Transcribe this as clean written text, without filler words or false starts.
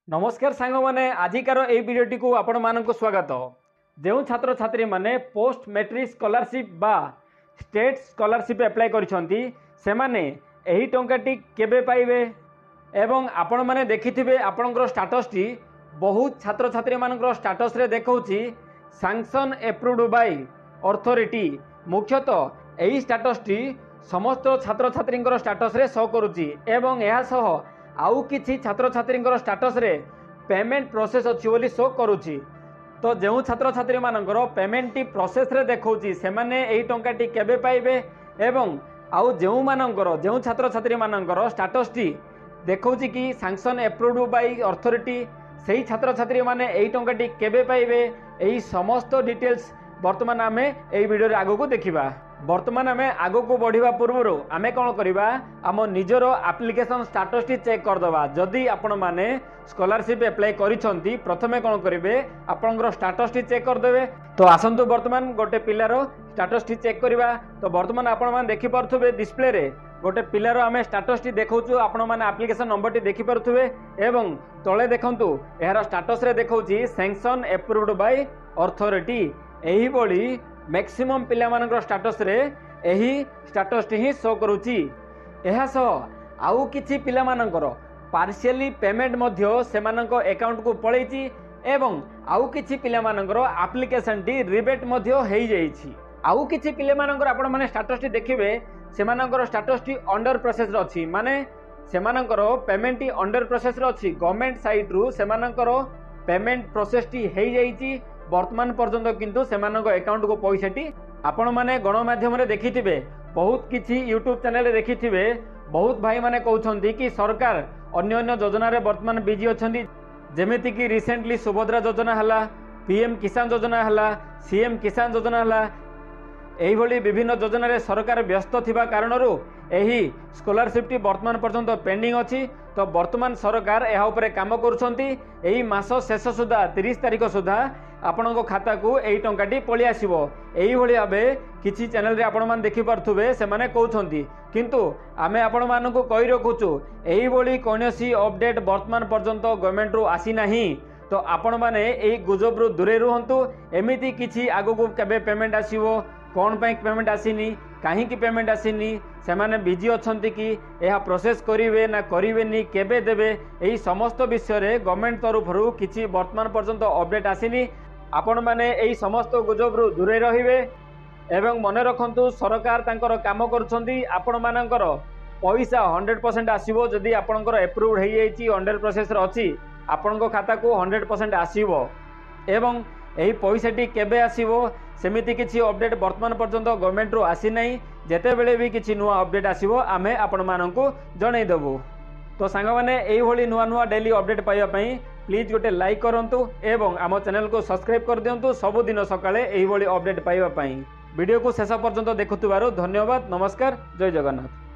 नमस्कार सांग मैंने आजिकार यही भिडटी को आपण मानक स्वागत। जो छात्र छात्री माने पोस्ट मैट्रिक स्कॉलरशिप बा स्टेट स्कॉलरशिप अप्लाई करिसेंती सेमाने एही टंकाटी केबे पाइबे एवं आपण माने देखिथिबे आपनकर स्टेटस टी बहुत छात्र छात्री मानकर स्टेटस रे देखौची सैंक्शन अप्रूव्ड बाय अथॉरिटी। मुख्यतः एही स्टेटस टी समस्त छात्र छात्री स्टेटस रे शो करुची एवं यह सह आउ किछि छात्र छात्री स्टेटस रे पेमेंट प्रोसेस अच्छी बोली शो करुछि। तो जो छात्र छात्री मानकर पेमेंट टी प्रोसेस रे देखौछि सेमाने एही टंकाटी केबे पाइबे एवं आउ जो छात्र छात्री मानकर स्टेटस टी देखौछि कि सैंक्शन अप्रूव्ड बाय अथॉरिटी सेही छात्र छात्री माने एही टंकाटी केबे पाइबे एही समस्त डिटेल्स वर्तमान आमे एही वीडियो रे आगो को देखिबा। वर्तमान आमे आगो को बढ़िबा पूर्व आमे कौन करबा आम निजर एप्लिकेशन स्टेटस टी चेक करदबा। जदि आपण माने स्कॉलरशिप अप्लाई करिसंती प्रथमे कौन करिवे आपनकर स्टेटस टी चेक करदेबे। तो आसंतु वर्तमान गोटे पिलार स्टेटस टी चेक करबा। तो वर्तमान आपण माने देखि परथुबे डिस्प्ले रे गोटे पिलार आमे स्टेटस टी देखौछु आपण माने एप्लिकेशन नंबर टी देखि परथुबे एवं तळे देखंतु एहार स्टेटस रे देखौछि सैंक्शन अप्रूव्ड बाय अथॉरिटी। एही बोली मैक्सिमम पिला मानकर स्टेटस रे एही स्टेटस टी ही शो करूची। एहा सह आउ किछि पिला मानकर पार्शियली पेमेंट मध्य सेमानक अकाउंट को पळैछि एवं आउ किछि पिला मानकर एप्लिकेशन टी रिबेट मध्य हेई जाईछि। आउ किछि पिला मानकर आपण माने स्टेटस टी देखिबे सेमानकर स्टेटस टी अंडर प्रोसेस रे अछि माने सेमानकर पेमेंट टी अंडर प्रोसेस रे अछि। गवर्नमेंट साइड रु सेमानकर पेमेंट प्रोसेस टी हेई जाईछि वर्तमान पर्यंत किंतु सेमानक अकाउंट को पैसा टी आपण माने गणमाध्यम रे देखिथिबे बहुत किछि यूट्यूब चैनल रे देखिथिबे बहुत भाई माने कहउछंती कि सरकार अन्य अन्य योजना रे वर्तमान बिजी अछंती जेमिति कि रिसेंटली सुभद्रा योजना हला पीएम किसान योजना हला सीएम किसान योजना हला एही भली विभिन्न योजना रे सरकार व्यस्त थिबा कारणरू एही स्कॉलरशिप टी वर्तमान पर्यंत पेंडिंग अछि। तो वर्तमान सरकार एहा उपरे काम करूछंती एही मास शेष सुधा 30 तारिख सुधा आपणको खाता को एही टंकाटी पळि आसीबो। एही भली आबे किछि चैनल रे आपण मान देखि परथुबे से माने कहउछंती किंतु आमे आपण मानको कहि रखुछु एही भली कोनोसी अपडेट वर्तमान पर्यंत गवर्नमेंट रो आसी नाही। तो आपण माने एही गुजब रु दूरे रुहंतु एमिति किछि आगो को केबे पेमेंट आसीबो कौन पे पेमेंट आसीनी कहीं पेमेंट आसीनी से माने बिजी अछंती कि यह प्रोसेस करिवे ना करिवेनी केबे देबे एही समस्त विषय रे गवर्नमेंट तरफ रु किछि वर्तमान पर्यंत अपडेट आसीनी। आपण माने एही समस्त गुजब रु दूरे रहिबे एवं मने रखंतु सरकार तांकर काम करूछंती आपण मानकर पैसा 100% आसीबो। जदि आपनकर अप्रूव्ड हेई जाईची अंडर प्रोसेस रे अछि आपनको खाता को 100% आसीबो एवं एही पैसा टी केबे आसीबो सेमिति किछि अपडेट वर्तमान पर्यंत गवर्नमेंट रो आसी नाही। जेते बेले भी किछि नुवा अपडेट आसीबो आमे आपण माननकु जणै देबो। तो सांग माने एही भली नुवा नुवा डेली अपडेट पाइबा पई प्लीज गोटे लाइक करंतु एवं आम चैनल को सब्सक्राइब कर दियंतु सब दिन सकाळे एही भली अपडेट पाइबा पई। वीडियो को शेष पर्यंत देखुथिबारु धन्यवाद। नमस्कार, जय जगन्नाथ।